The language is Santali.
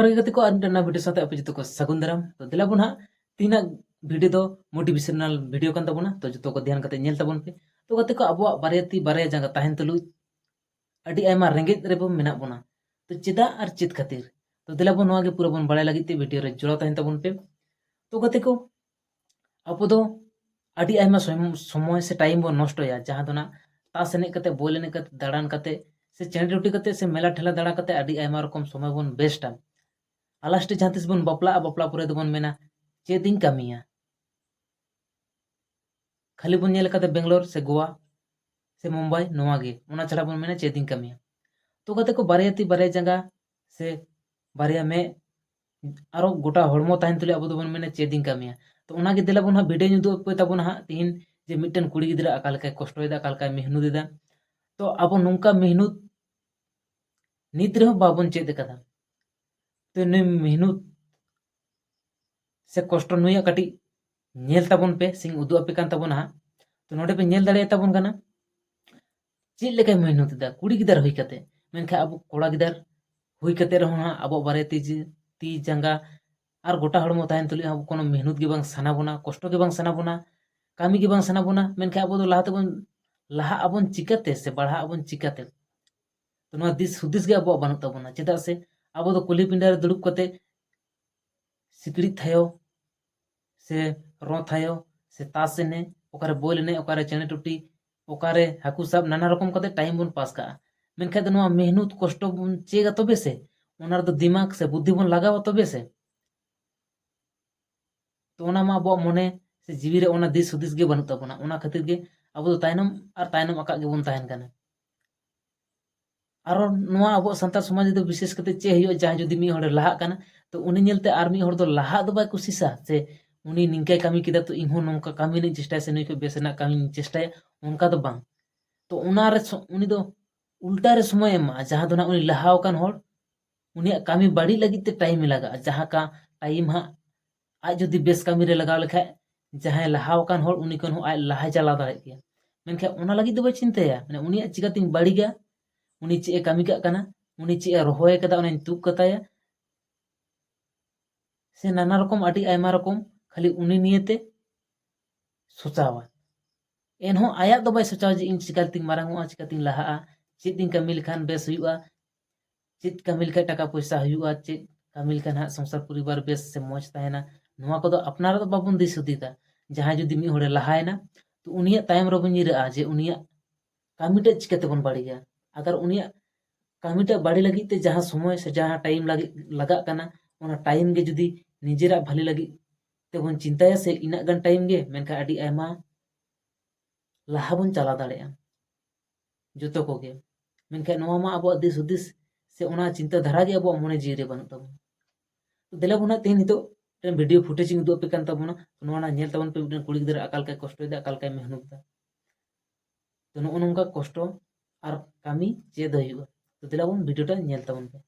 जोहार गे गति को आर मिटना वीडियो साथे आपे जतो को सगुन दाराम। तो देला बुन हा तीना वीडियो दो मोटिवेशनल वीडियो कान ताबोना। तो जतो को ध्यान कते नेल ताबोन पे। तो गति को अबो बारेती बारे जांगा ताहेन तुलु अडी आयमा रेंगेज रेबो मेना बोना। तो चेदा आर चेत खातिर तो देला बुन नोआ गे पूरा बुन बाड़ाय लागित ते वीडियो रे जोड़ा ताहेन ताबोन पे। तो गति को अबो दो अडी आयमा समय से टाइम बो नष्टया जहां दो ना तास एने कते बॉल एने कते दाड़ान कते से चेंडी रुटी कते से मेला ठेला दाड़ा कते अडी आयमा रकम समय बन बेस्टा आलास्टे जहां तिस बन बापला पुरे दो बन मेना चेदिंग कामिया खाली बन नेल कते बेंगलोर से गोवा से मुंबई नोआ गे ओना छड़ा बन मेना चेदिंग कामिया। तो कते को बारेती बारे जंगा से बारिया में आरो गोटा हड़मो ताहेन तुले अब दो बन मेना चेदिंग कामिया। तो ओना गे देला बन हा वीडियो नुदु पे ताबोन हा तीन जे मिटन कुड़ी गिदरा अकाल का कष्टयदा अकाल का मेहनत दा। तो अब नुंका मेहनत नित रे बाबन चेद कदा। तो ने मेहनत से कष्ट नुया कटी नेल ताबोन पे सिंग उदु आपे कान ताबोन हा। तो नोडे पे नेल दाड़े ताबोन कना चेद लेके मेहनत दा कुड़ी गिदार हुई कते मेनखा अब कोड़ा गिदार हुई कते रहो हा अब बारे ती जंगा आर गोटा हड़मो ताहेन तुली अब कोनो मेहनत गे बांग साना बोना कष्ट गे बांग साना बोना कामी गे बांग साना बोना मेनखा अब दो लाहा अबन चिकाते से बढ़ा अबन चिकाते। तो नोआ दिस हुदिस गे अब बानु ताबोना चेदा से अब दो कुली पिंडा रे दुड़ुब कते सिकड़ी थायो से रो थायो से तास ने ओकारे बोल ने ओकारे चेने टुटी ओकारे हाकू साब नाना रकम कते टाइम बन पास का मेनखा दो नोआ मेहनत कष्ट बन चेगा तबे से ओनार दो दिमाग से बुद्धि बन लगावा तबे से। तो ओना मा अब मने से जीवी रे ओना दिस हुदिस गे बानु ताबोना ओना खातिर गे अब दो तायनम अका गे बन ताहेन काना। आरो नोआ अब संतार समाज दो विशेष कते चे हुयो जहां जुदी मी हड़ लाहा काना तो उनी नेलते आर मी हड़ दो लाहा दो बाय कुसिसा से उनी निंकाय कामी किदा तो इनहो नोंका कामी नि चेष्टा से नई बेसना कामी नि चेष्टा उनका तो बांग। तो उना रे उनी दो उल्टा रे समय एमा जहां दो ना उनी लाहाव कान हड़ उनी कामी बाड़ी लगी ते टाइम लगा जहां का टाइम हा आज जुदी बेस कामी रे लगाव लेखा जहां लाहाव कान हड़ उनी कन हो आज लाहा चला दाड़े गया मेनखा ओना लगी दो बाय चिंताया माने उनी चिकातिन बाड़ी गया उनी चे कामी का काना उनी चे रोहय कदा उनी तुक कताया से नाना रकम आटी आयमा रकम खाली उनी नियते सोचावा एनहो आया दो बाय सोचाव जे इन चिकातिन मारांगोआ चिकातिन लाहा चेदिन कामी लेखान बेस हुआ चेद कामी लेखा टाका पैसा हुआ चेद कामी लेखान हा संसार परिवार बेस से मौज ताहेना नोआ को दो अपनार दो बाबुन दिस हुदीदा जहां जुदी मी होड़े लाहायना तो उनिया टाइम रो बन जिरा जे उनिया कामीटे चिकाते बन बाड़ीया अगर उनिया कामीटा बाड़ी लगी ते जहां समय से जहां टाइम लगा काना ओना टाइम गे जुदी निजेरा भले लगी ते बन चिंताया से इना गन टाइम गे मेनका अडी आयमा लाहा बन चला दाड़ेया जतो को गे मेनका नोआ मा अब दिस हुदिस से ओना चिंता धारा गे अब मने जीरे बनु ताबो। तो देला बुना ते नितो वीडियो फुटेज उदु पे कान ताबोना नोआ ना नेल ताबन पे कुड़ी गिदरा अकाल का कष्ट दा अकाल का मेहनत दा तो नो नोंका कष्ट आर कामी चेद हुआ। तो देला बुन वीडियोटा नेल ताबन पे।